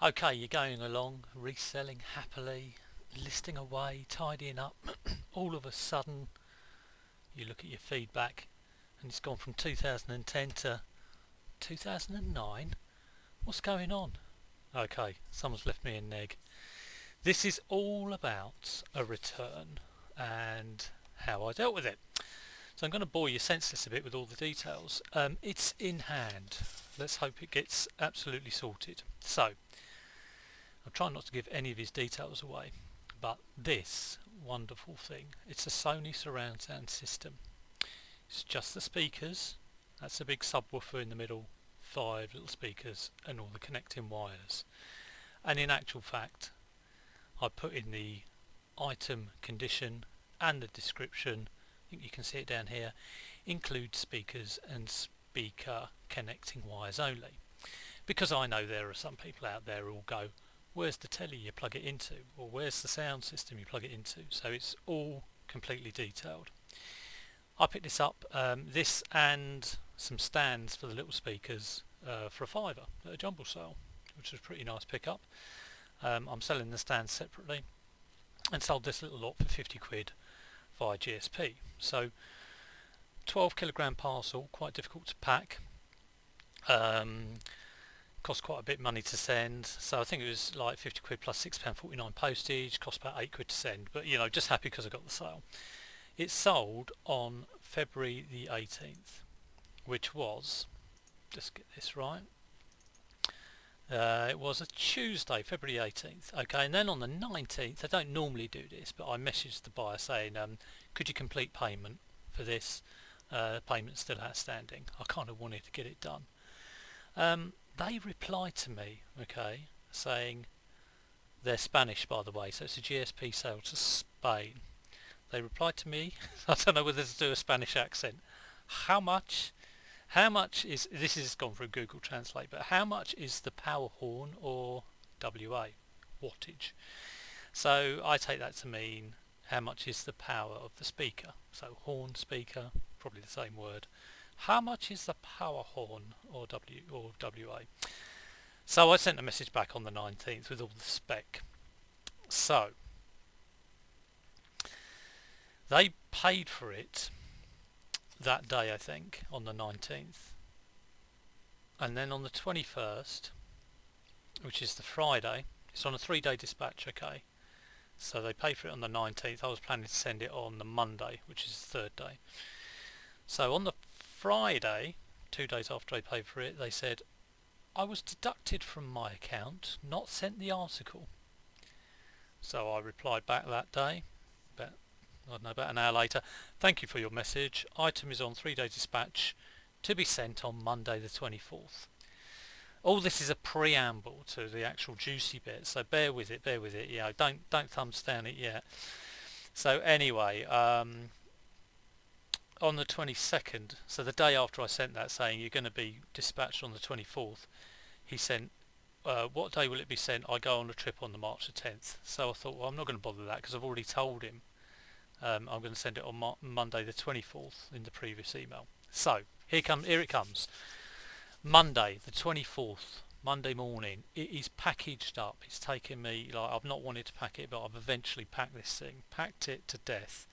Okay, you're going along, reselling happily, listing away, tidying up. All of a sudden, you look at your feedback and it's gone from 2010 to 2009. What's going on? Okay, someone's left me a neg. This is all about a return and how I dealt with it. So I'm going to bore you senseless a bit with all the details. It's in hand. Let's hope it gets absolutely sorted. So, I'm trying not to give any of his details away, but this wonderful thing, it's a Sony surround sound system. It's just the speakers, that's a big subwoofer in the middle, 5 little speakers and all the connecting wires. And in actual fact, I put in the item condition and the description, I think you can see it down here, include speakers and speaker connecting wires only. Because I know there are some people out there who will go, where's the telly you plug it into, or where's the sound system you plug it into? So it's all completely detailed. I picked this up, this and some stands for the little speakers for a fiver at a jumble sale, which was a pretty nice pickup. I'm selling the stands separately and sold this little lot for 50 quid via GSP. So 12 kilogram parcel, quite difficult to pack. Cost quite a bit of money to send, so I think it was like 50 quid plus £6.49 postage, cost about 8 quid to send, but you know, just happy because I got the sale. It sold on February the 18th, which was, just get this right, it was a Tuesday, February 18th. Okay, and then on the 19th, I don't normally do this, but I messaged the buyer saying, could you complete payment for this? Payment's still outstanding. I kind of wanted to get it done. They replied to me, okay, saying, they're Spanish by the way, so it's a GSP sale to Spain. They replied to me, I don't know whether to do a Spanish accent, how much is, this is gone through Google Translate, but how much is the power horn, or WA, wattage? So I take that to mean, how much is the power of the speaker? So horn, speaker, probably the same word. How much is the power horn, or WA? So I sent a message back on the 19th with all the spec. So they paid for it that day, I think, on the 19th. And then on the 21st, which is the Friday, it's on a 3-day dispatch, okay? So they paid for it on the 19th. I was planning to send it on the Monday, which is the 3rd day. So on the Friday, 2 days after I paid for it, they said, I was deducted from my account, not sent the article. So I replied back that day, about an hour later, thank you for your message. Item is on 3-day dispatch to be sent on Monday the 24th. All this is a preamble to the actual juicy bit, so bear with it, you know, don't thumbs down it yet. So anyway, on the 22nd, so the day after I sent that saying you're going to be dispatched on the 24th, he sent, what day will it be sent? I go on a trip on the March the 10th. So I thought, well, I'm not going to bother that because I've already told him I'm going to send it on Monday the 24th in the previous email. So here it comes. Monday the 24th, Monday morning. It is packaged up. It's taken me, like, I've not wanted to pack it, but I've eventually packed this thing. Packed it to death.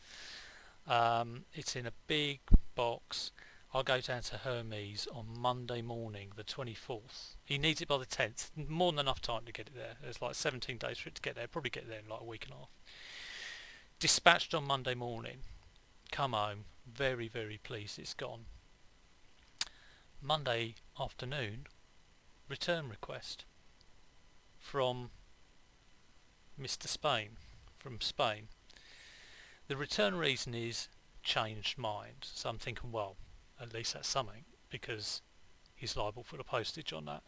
It's in a big box. I'll go down to Hermes on Monday morning the 24th. He needs it by the 10th. More than enough time to get it there. There's like 17 days for it to get there. Probably get there in like a week and a half. Dispatched on Monday morning. Come home. Very, very pleased it's gone. Monday afternoon. Return request. From Mr. Spain. From Spain. The return reason is changed mind. So I'm thinking, well, at least that's something, because he's liable for the postage on that.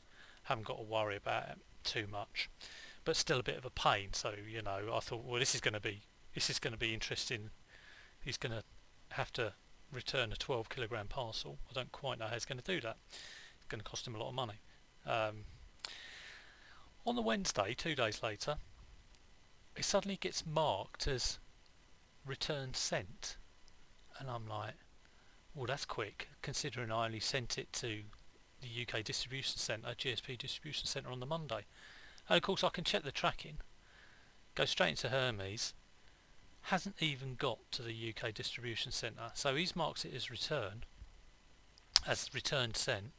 Haven't got to worry about it too much, but still a bit of a pain. So you know, I thought, well, this is going to be interesting. He's going to have to return a 12 kilogram parcel. I don't quite know how he's going to do that. It's going to cost him a lot of money. On the Wednesday, 2 days later, it suddenly gets marked as return sent, and I'm like, well, that's quick, considering I only sent it to the UK distribution centre, GSP distribution centre, on the Monday, And of course I can check the tracking, go straight into Hermes, hasn't even got to the UK distribution centre, so he's marked it as return sent,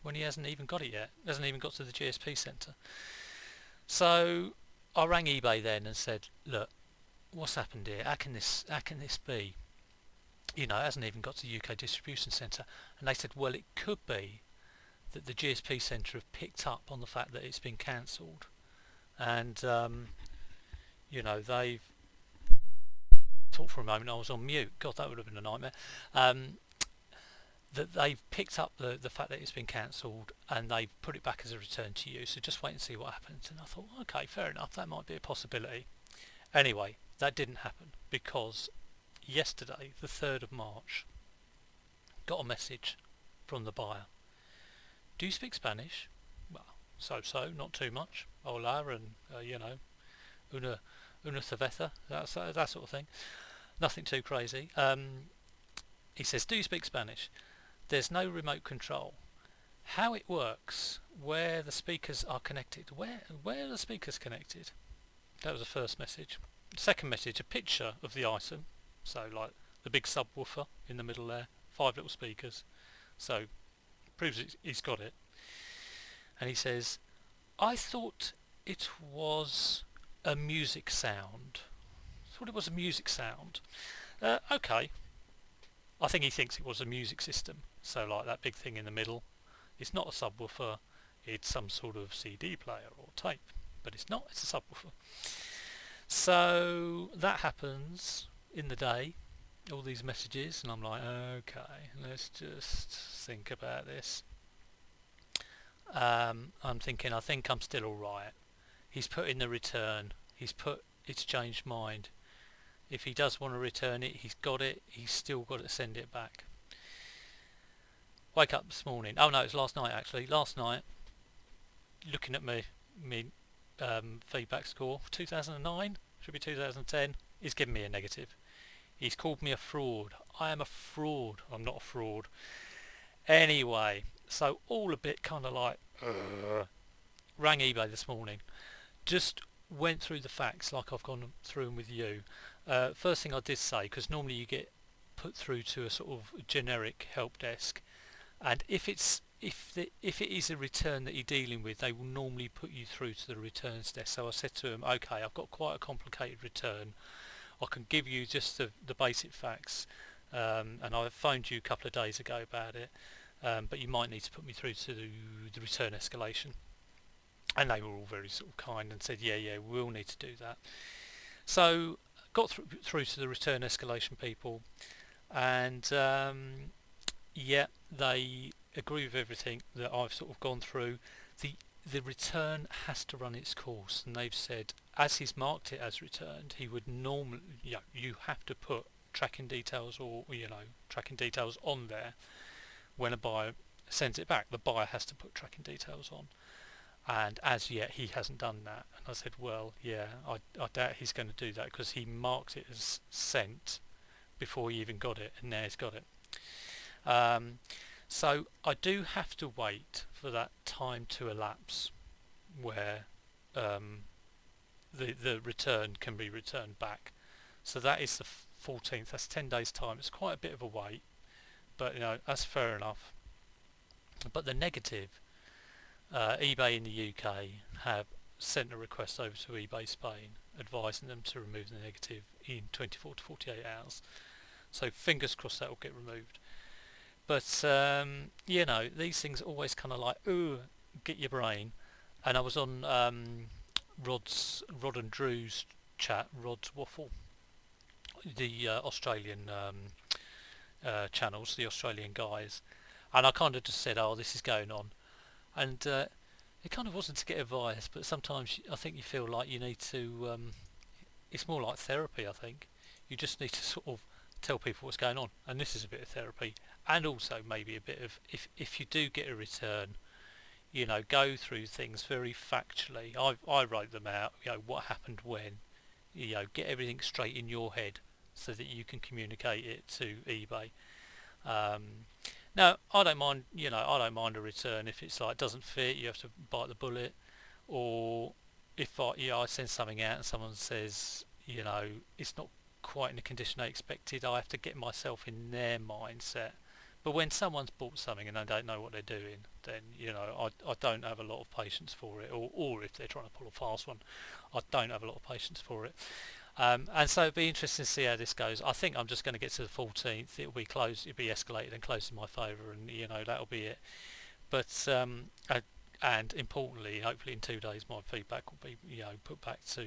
when he hasn't even got it yet, hasn't even got to the GSP centre. So I rang eBay then and said, look, what's happened here? How can this be? It hasn't even got to the UK distribution centre. And they said, well, it could be that the GSP centre have picked up on the fact that it's been cancelled, and they've talked for a moment. I was on mute. God, that would have been a nightmare. That they've picked up the fact that it's been cancelled and they've put it back as a return to you. So just wait and see what happens. And I thought, okay, fair enough. That might be a possibility. Anyway, that didn't happen because yesterday, the 3rd of March, got a message from the buyer. Do you speak Spanish? Well, so, not too much. Hola, and una cerveza, that sort of thing. Nothing too crazy. He says, do you speak Spanish? There's no remote control. How it works, where the speakers are connected. Where are the speakers connected? That was the first message. Second message, a picture of the item. So like the big subwoofer in the middle there, 5 little speakers. So proves he's got it. And he says, I thought it was a music sound. Thought it was a music sound. Okay. I think he thinks it was a music system. So like that big thing in the middle. It's not a subwoofer. It's some sort of CD player or tape. But it's not. It's a subwoofer. So that happens in the day. All these messages. And I'm like, okay, let's just think about this. I'm thinking, I think I'm still alright. He's put in the return. He's put it's changed mind. If he does want to return it, he's got it. He's still got to send it back. Wake up this morning. Oh no, it was last night actually. Last night, looking at me feedback score, 2009, should be 2010. He's given me a negative. He's called me a fraud. I am a fraud. I'm not a fraud. Anyway, so all a bit kind of like, rang eBay this morning. Just went through the facts like I've gone through them with you. First thing I did say, because normally you get put through to a sort of generic help desk, and if it is a return that you're dealing with, they will normally put you through to the returns desk. So I said to him, okay, I've got quite a complicated return. I can give you just the basic facts, and I phoned you a couple of days ago about it, but you might need to put me through to the return escalation. And they were all very sort of kind and said, yeah, we'll need to do that. So got through to the return escalation people, and they agree with everything that I've sort of gone through. The return has to run its course, and they've said, as he's marked it as returned, he would normally, you have to put tracking details on there when a buyer sends it back. The buyer has to put tracking details on, and as yet he hasn't done that. And I said, well, yeah, I doubt he's going to do that because he marked it as sent before he even got it, and now he's got it. So I do have to wait for that time to elapse where the return can be returned back. So that is the 14th. That's 10 days time. It's quite a bit of a wait, but that's fair enough. But the negative, eBay in the UK have sent a request over to eBay Spain advising them to remove the negative in 24 to 48 hours. So fingers crossed that will get removed. But these things always kind of like, get your brain. And I was on Rod and Drew's chat, Rod's Waffle, the Australian channels, the Australian guys, and I kind of just said, this is going on, and it kind of wasn't to get advice, but sometimes I think you feel like you need to, it's more like therapy. I think you just need to sort of tell people what's going on, and this is a bit of therapy, and also maybe a bit of, if you do get a return, go through things very factually. I wrote them out, what happened when, get everything straight in your head so that you can communicate it to eBay. Now I don't mind, I don't mind a return if it's like doesn't fit, you have to bite the bullet. or if I send something out and someone says, it's not quite in the condition I expected, I have to get myself in their mindset. But when someone's bought something and they don't know what they're doing, then I don't have a lot of patience for it. Or if they're trying to pull a fast one, I don't have a lot of patience for it. And so it'd be interesting to see how this goes. I think I'm just going to get to the 14th. It'll be closed. It'll be escalated and closed in my favour, and that'll be it. But and importantly, hopefully in 2 days, my feedback will be put back to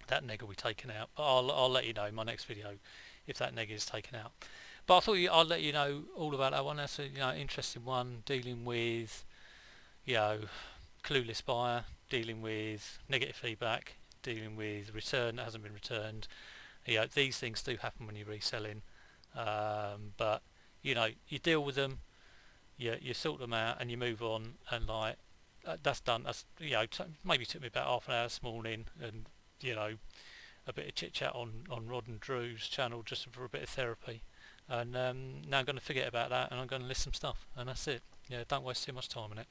that neg will be taken out. But I'll let you know in my next video if that neg is taken out. But I thought I'd let you know all about that one. That's a interesting one, dealing with clueless buyer, dealing with negative feedback, dealing with return that hasn't been returned. These things do happen when you're reselling, but you deal with them, you sort them out, and you move on. And that's done. That's maybe took me about half an hour this morning, and a bit of chit chat on Rod and Drew's channel just for a bit of therapy. And now I'm going to forget about that, and I'm going to list some stuff, and that's it. Don't waste too much time on it.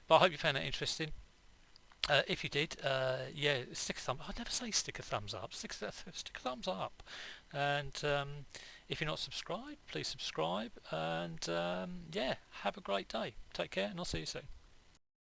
But I hope you found that interesting. If you did, stick a thumb. I never say stick a thumbs up. Stick a thumbs up. And if you're not subscribed, please subscribe. And have a great day. Take care, and I'll see you soon.